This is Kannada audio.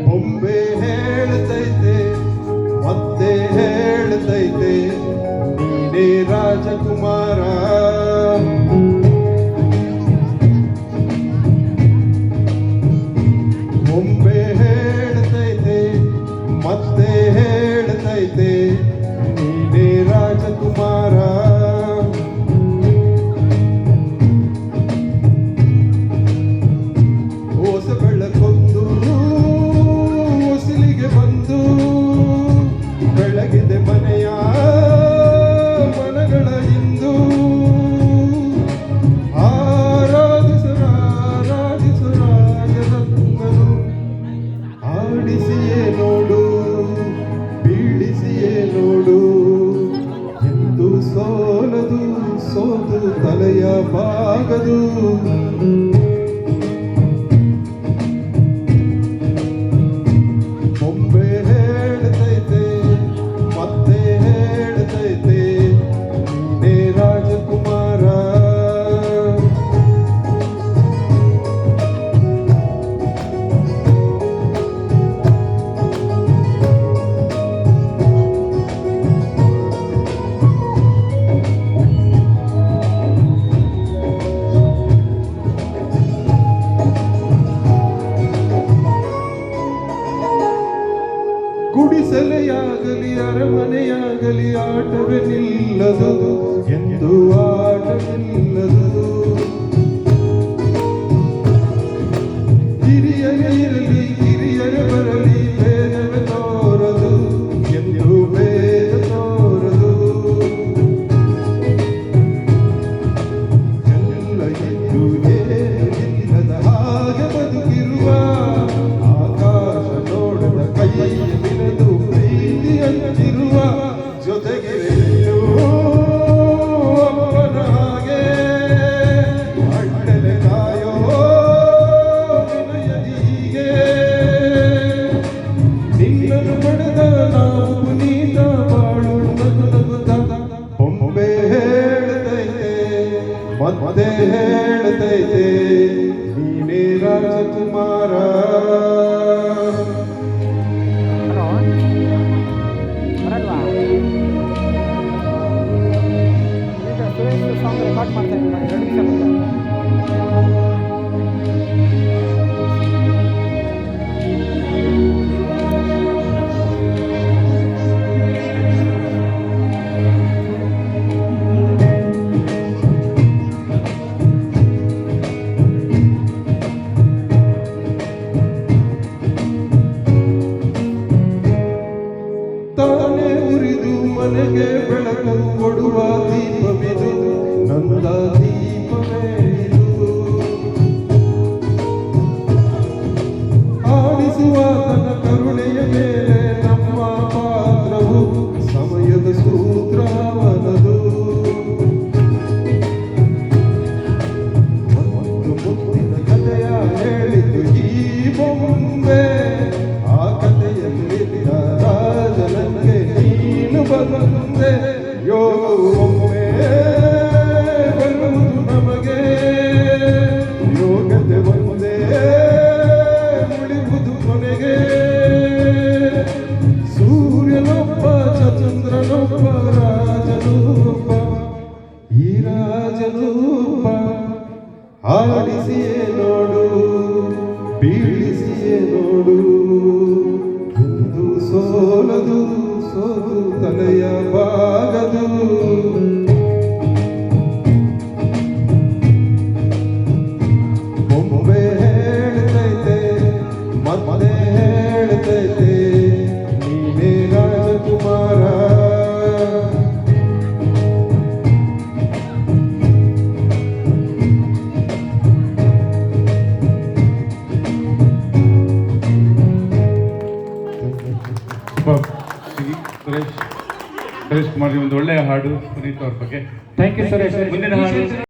ಬೊಂಬೆ ಹೇಳ್ತೈತೆ ಮತ್ತೆ ಹೇಳ್ತೈತೆ ನೀನೇ ರಾಜಕುಮಾರ. ಬೊಂಬೆ ಹೇಳ್ತೈತೆ ಮತ್ತೆ ಹೇಳ್ತೈತೆ ನೀನೇ ರಾಜಕುಮಾರ. ಹೊಸ ಬೆಳಕೊಂದು ಹೊಸಲಿಗೆ ಬಂದು ಬೆಳಗಿದೆ ಮನೆಯ ಮನಗಳ ಇಂದು. ಆರಾಧಿಸರಾರಾಧಿಸರಾಜರತ್ನನು ಆಡಿಸಿಯೇ ನೋಡು ಬೀಳಿಸಿಯೇ ನೋಡು ಎಂದು ಸೋಲದು ಸೋತು ತಲೆಯ ಬಾಗದು. ಬೊಂಬೆ ಹೇಳ್ತೈತೆ ಮತ್ತೆ ಹೇಳ್ತೈತೆ ನೀನೇ ರಾಜಕುಮಾರ. ಗುಡಿಸಲೆಯಾಗಲಿ ಅರಮನೆಯಾಗಲಿ ಆಟವೇ ನಿಲ್ಲದು ಎಂದು ಆಟ ನಿಲ್ಲದು. ಹಿರಿಯರೇ ಇರಲಿ ಕಿರಿಯರೇ ಬರಲಿ ಭೇದವೇ ತೋರದು ಎಂದು ಭೇದ ತೋರದು. ಎಲ್ಲ ಇದ್ದು ಏನಿಲ್ಲದ ಹಾಗೆ ಬದುಕಿರುವ ಆಕಾಶ ನೋಡದ ಕೈ ಬಿಡದು ಪ್ರೀತಿ ಅಂತಿರುವ ಜೊತೆಗೆ ಅಮ್ಮನ ಹಾಗೆ ಅಡ್ಡಲೆ ಕಾಯೋ ವಿನಯದೀಗೆ. ನಿನ್ನನ್ನು ಪಡೆದ ನಾವು ಪುನೀತ ಬಾಳು ನಗು ನಗುತ್ತ. ಬೊಂಬೆ ಹೇಳ್ತೈತೆ ಮತ್ತೆ ಹೇಳ್ತೈತೆ ನೀನೇ ರಾಜಕುಮಾರ. ಸಾಂಗ್ ರೆಕಾರ್ಡ್ ಮಾಡ್ತಾ ಇದ್ದೀನಿ ನೋಡಿ 2 ನಿಮಿಷ ಬಂದ. ತಾನೇ ಉರಿದು ಮನೆಗೆ ಬೆಳಕು ಕೊಡುವ ದೀಪವಿದು ನಂದ ದೀಪವೇ ಇದು. ಆಡಿಸುವ ತನ್ನ ಕರುಣೆಯ ಮೇಲೆ ನಮ್ಮ ಪಾತ್ರವು ಸಮಯದ ಸೂತ್ರವನದು. ಒಂದು ಮುತ್ತಿನ ಕಥೆಯ ಹೇಳಿತು ಈ ಬೊಂಬೆ. ಆ ಕಥೆಯಲ್ಲಿದ್ದ ರಾಜನಿಗೆ ನೀನು ಬಂದೆ. ಒಮ್ಮೆ ಬರುವುದು ನಮಗೆ ಯೋಗ್ಯತೆ ಒಂದೇ ಉಳಿಯುವುದು ಕೊನೆಗೆ. ಸೂರ್ಯನೊಬ್ಬ ಚಂದ್ರನೊಬ್ಬ ರಾಜನೊಬ್ಬ ಈ ರಾಜನೊಬ್ಬ. ಆಡಿಸಿಯೇ ನೋಡು ಬೀಳಿಸಿಯೇ ನೋಡು ಎಂದು ಸೋಲದು ಸೋತು ತಲೆಯ ಬಾಗದು. ಬೊಂಬೆ ಹೇಳ್ತೈತೆ ಮತ್ತೆ ಹೇಳ್ತೈತೆ ನೀನೇ ರಾಜಕುಮಾರ. ಸುರೇಶ್ ಕುಮಾರ್ ಒಂದು ಒಳ್ಳೆಯ ಹಾಡು ಪುನೀತ್ ಅವ್ರ ಬಗ್ಗೆ. Thank you Suresh. ಮುಂದಿನ ಹಾಡು